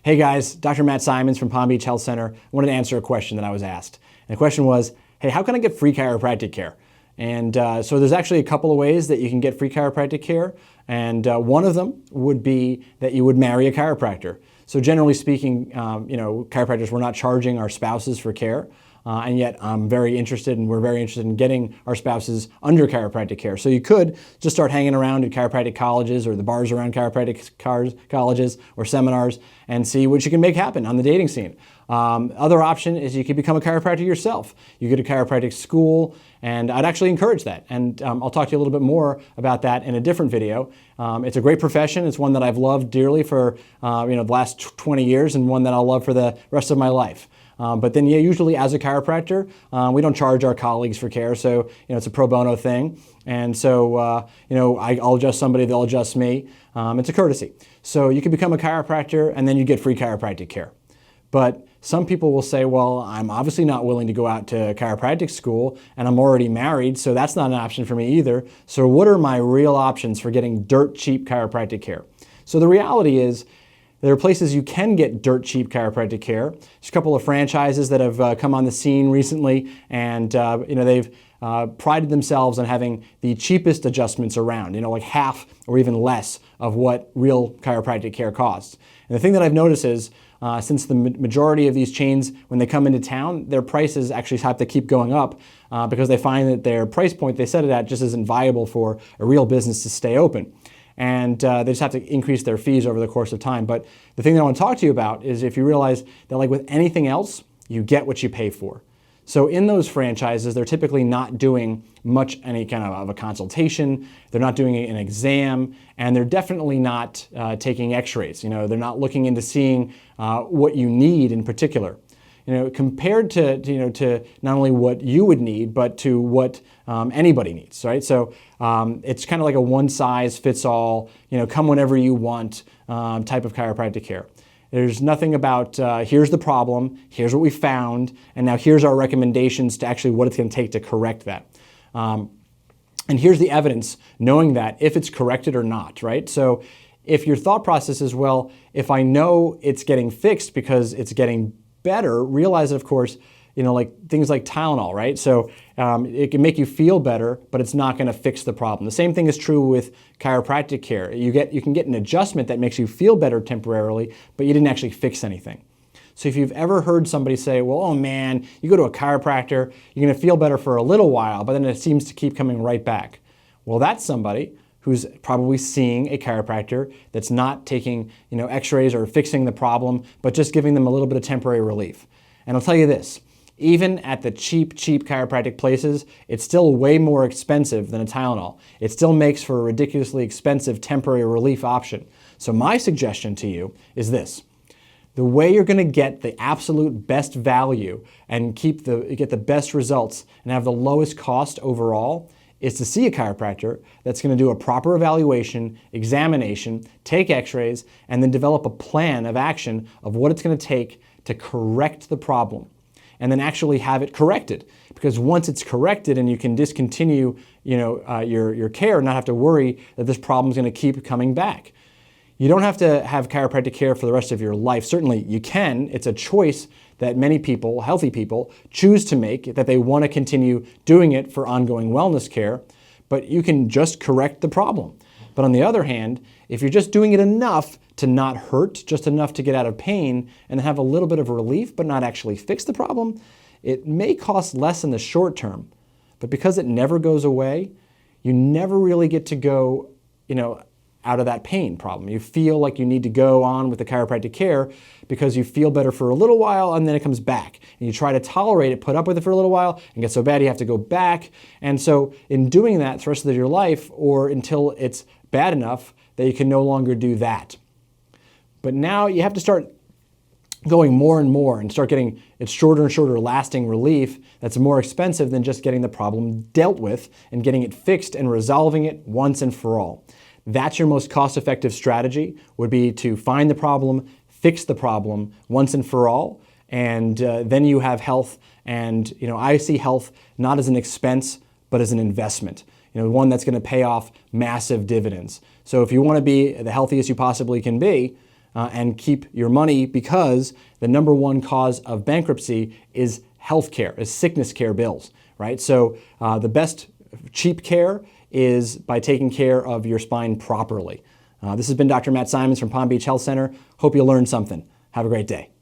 Hey guys, Dr. Matt Symons from Palm Beach Health Center. I wanted to answer a question that I was asked. And the question was, hey, how can I get free chiropractic care? And so there's actually a couple of ways that you can get free chiropractic care. And one of them would be that you would marry a chiropractor. So generally speaking, chiropractors, we're not charging our spouses for care. And yet we're very interested in getting our spouses under chiropractic care. So you could just start hanging around at chiropractic colleges or the bars around chiropractic colleges or seminars and see what you can make happen on the dating scene. Other option is you could become a chiropractor yourself. You go to chiropractic school, and I'd actually encourage that. And I'll talk to you a little bit more about that in a different video. It's a great profession. It's one that I've loved dearly for the last 20 years and one that I'll love for the rest of my life. But then, usually as a chiropractor, we don't charge our colleagues for care, so it's a pro bono thing. And so, I'll adjust somebody, they'll adjust me. It's a courtesy. So you can become a chiropractor, and then you get free chiropractic care. But some people will say, well, I'm obviously not willing to go out to chiropractic school, and I'm already married, so that's not an option for me either. So what are my real options for getting dirt cheap chiropractic care? So the reality is, there are places you can get dirt cheap chiropractic care. There's a couple of franchises that have come on the scene recently, and they've prided themselves on having the cheapest adjustments around, like half or even less of what real chiropractic care costs. And the thing that I've noticed is, since the majority of these chains, when they come into town, their prices actually have to keep going up because they find that their price point they set it at just isn't viable for a real business to stay open. And they just have to increase their fees over the course of time. But the thing that I want to talk to you about is if you realize that, like with anything else, you get what you pay for. So in those franchises, they're typically not doing much any kind of a consultation, they're not doing an exam, and they're definitely not taking x-rays. They're not looking into seeing what you need in particular. Compared to not only what you would need, but to what anybody needs, right? So it's kind of like a one-size-fits-all, come whenever you want type of chiropractic care. There's nothing about here's the problem, here's what we found, and now here's our recommendations to actually what it's going to take to correct that. And here's the evidence, knowing that if it's corrected or not, right? So if your thought process is, well, if I know it's getting fixed because it's getting better, realize that, of course, like things like Tylenol, right? So it can make you feel better, but it's not going to fix the problem. The same thing is true with chiropractic care. You can get an adjustment that makes you feel better temporarily, but you didn't actually fix anything. So if you've ever heard somebody say, well, oh man, you go to a chiropractor, you're going to feel better for a little while, but then it seems to keep coming right back. Well, that's somebody who's probably seeing a chiropractor that's not taking x-rays or fixing the problem, but just giving them a little bit of temporary relief. And I'll tell you this, even at the cheap chiropractic places, it's still way more expensive than a Tylenol. It still makes for a ridiculously expensive temporary relief option. So my suggestion to you is this. The way you're going to get the absolute best value and get the best results and have the lowest cost overall is to see a chiropractor that's going to do a proper evaluation, examination, take x-rays, and then develop a plan of action of what it's going to take to correct the problem. And then actually have it corrected. Because once it's corrected and you can discontinue your care and not have to worry that this problem is going to keep coming back. You don't have to have chiropractic care for the rest of your life. Certainly you can. It's a choice that many people, healthy people, choose to make, that they want to continue doing it for ongoing wellness care, but you can just correct the problem. But on the other hand, if you're just doing it enough to not hurt, just enough to get out of pain and have a little bit of relief, but not actually fix the problem, it may cost less in the short term. But because it never goes away, you never really get to go, out of that pain problem. You feel like you need to go on with the chiropractic care because you feel better for a little while and then it comes back. And you try to tolerate it, put up with it for a little while, and get so bad you have to go back. And so in doing that the rest of your life, or until it's bad enough that you can no longer do that. But now you have to start going more and more and start getting its shorter and shorter lasting relief that's more expensive than just getting the problem dealt with and getting it fixed and resolving it once and for all. That's your most cost-effective strategy, would be to find the problem, fix the problem once and for all, and then you have health. And I see health not as an expense, but as an investment. One that's going to pay off massive dividends. So if you want to be the healthiest you possibly can be, and keep your money, because the number one cause of bankruptcy is health care, is sickness care bills, right? So the best cheap care is by taking care of your spine properly. This has been Dr. Matt Symons from Palm Beach Health Center. Hope you learned something. Have a great day.